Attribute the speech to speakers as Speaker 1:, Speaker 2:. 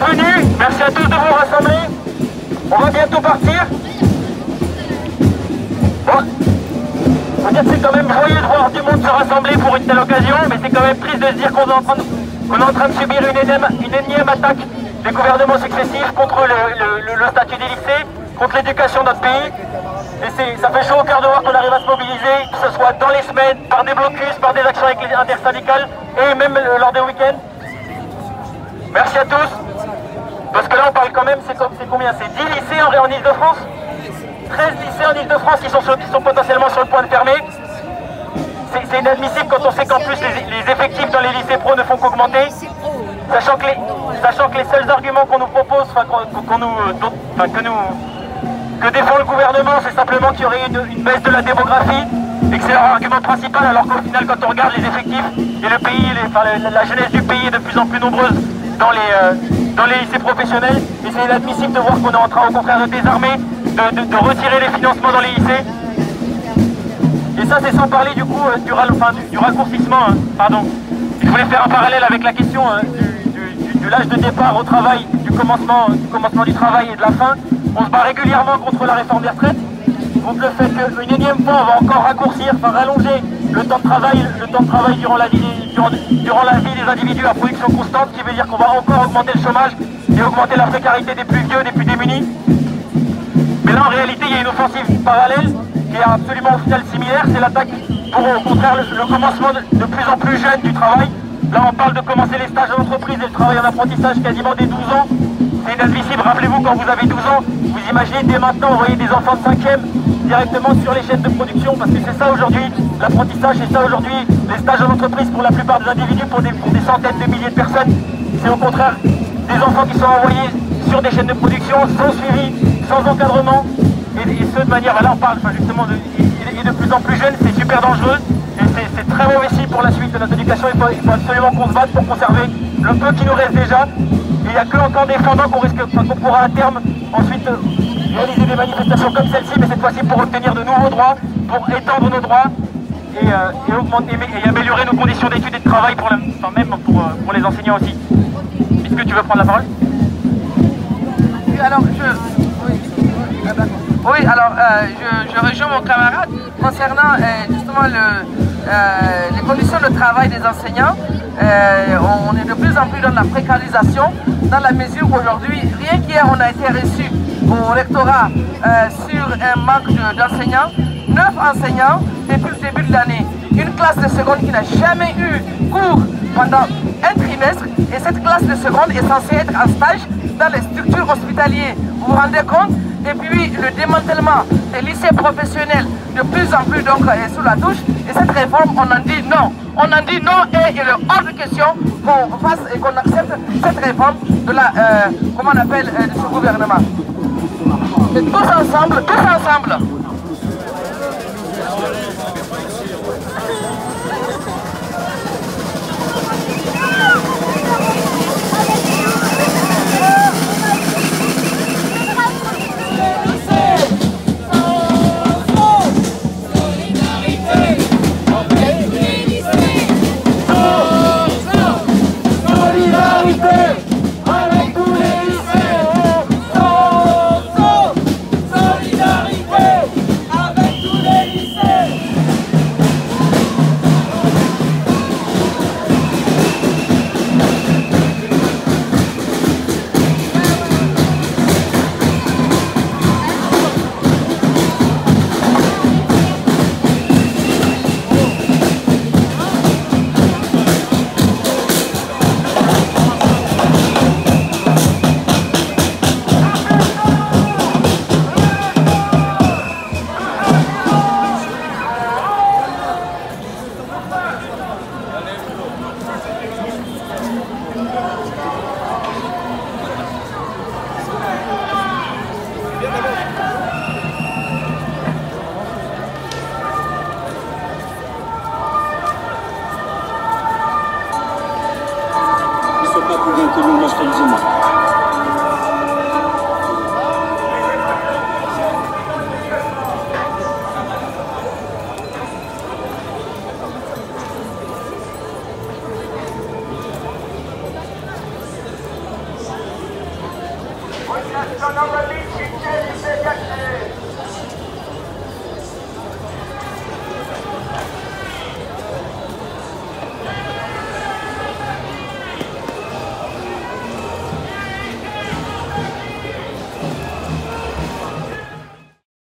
Speaker 1: d'être venus, merci à tous de vous rassembler. On va bientôt partir. Bon, faut dire que c'est quand même joyeux de voir du monde se rassembler pour une telle occasion, mais c'est quand même triste de se dire qu'on est en train de subir une énième attaque des gouvernements successifs contre le statut des lycées, contre l'éducation de notre pays. Et ça fait chaud au cœur de voir qu'on arrive à se mobiliser, que ce soit dans les semaines, par des blocus, par des actions avec les intersyndicales et même lors des week-ends. Merci à tous. Parce que là on parle quand même, c'est combien? C'est 10 lycées en Ile-de-France, 13 lycées en Ile-de-France qui sont potentiellement sur le point de fermer. C'est inadmissible quand on sait qu'en plus les effectifs dans les lycées pro ne font qu'augmenter. Sachant que les seuls arguments qu'on nous propose, que défend le gouvernement, c'est simplement qu'il y aurait une baisse de la démographie et que c'est leur argument principal, alors qu'au final quand on regarde les effectifs et le pays, la jeunesse du pays est de plus en plus nombreuse dans les lycées professionnels, et c'est inadmissible de voir qu'on est en train au contraire de désarmer, de retirer les financements dans les lycées. Et ça c'est sans parler du coup du raccourcissement, pardon. Je voulais faire un parallèle avec la question de l'âge de départ au travail, du commencement du travail et de la fin. On se bat régulièrement contre la réforme des retraites, contre le fait qu'une énième fois on va encore rallonger le temps de travail durant la vie des individus à production constante, ce qui veut dire qu'on va encore augmenter le chômage et augmenter la précarité des plus vieux, des plus démunis. Mais là en réalité il y a une offensive parallèle qui est absolument au final similaire, c'est l'attaque pour au contraire le commencement de plus en plus jeune du travail. Là on parle de commencer les stages en entreprise et le travail en apprentissage quasiment dès 12 ans. C'est inadmissible, rappelez-vous quand vous avez 12 ans, vous imaginez dès maintenant envoyer des enfants de 5e directement sur les chaînes de production, parce que c'est ça aujourd'hui l'apprentissage, c'est ça aujourd'hui les stages en entreprise pour la plupart des individus, pour des centaines de milliers de personnes. C'est au contraire des enfants qui sont envoyés sur des chaînes de production sans suivi, sans encadrement, et ce de manière, là on parle justement de plus en plus jeunes, c'est super dangereux, et c'est très mauvais signe pour la suite de notre éducation. Il faut absolument qu'on se batte pour conserver le peu qui nous reste déjà. Et il n'y a que en qu'en défendant qu'on pourra à terme ensuite réaliser des manifestations comme celle-ci, mais cette fois-ci pour obtenir de nouveaux droits, pour étendre nos droits et améliorer nos conditions d'études et de travail même pour les enseignants aussi. Est-ce que tu veux prendre la parole?
Speaker 2: Oui, alors je rejoins mon camarade concernant justement les conditions de travail des enseignants. On est de plus en plus dans la précarisation, dans la mesure où aujourd'hui, rien qu'hier, on a été reçu au rectorat sur un manque d'enseignants, 9 enseignants depuis le début de l'année. Une classe de seconde qui n'a jamais eu cours pendant un trimestre, et cette classe de seconde est censée être en stage dans les structures hospitalières. Vous vous rendez compte? Et puis le démantèlement des lycées professionnels de plus en plus donc est sous la touche, et cette réforme on en dit non. On en dit non, et il est hors de question qu'on fasse et qu'on accepte cette réforme de la, comment on appelle, de ce gouvernement. Et tous ensemble.
Speaker 3: Ucieczka na Berlinie, chcieli się jak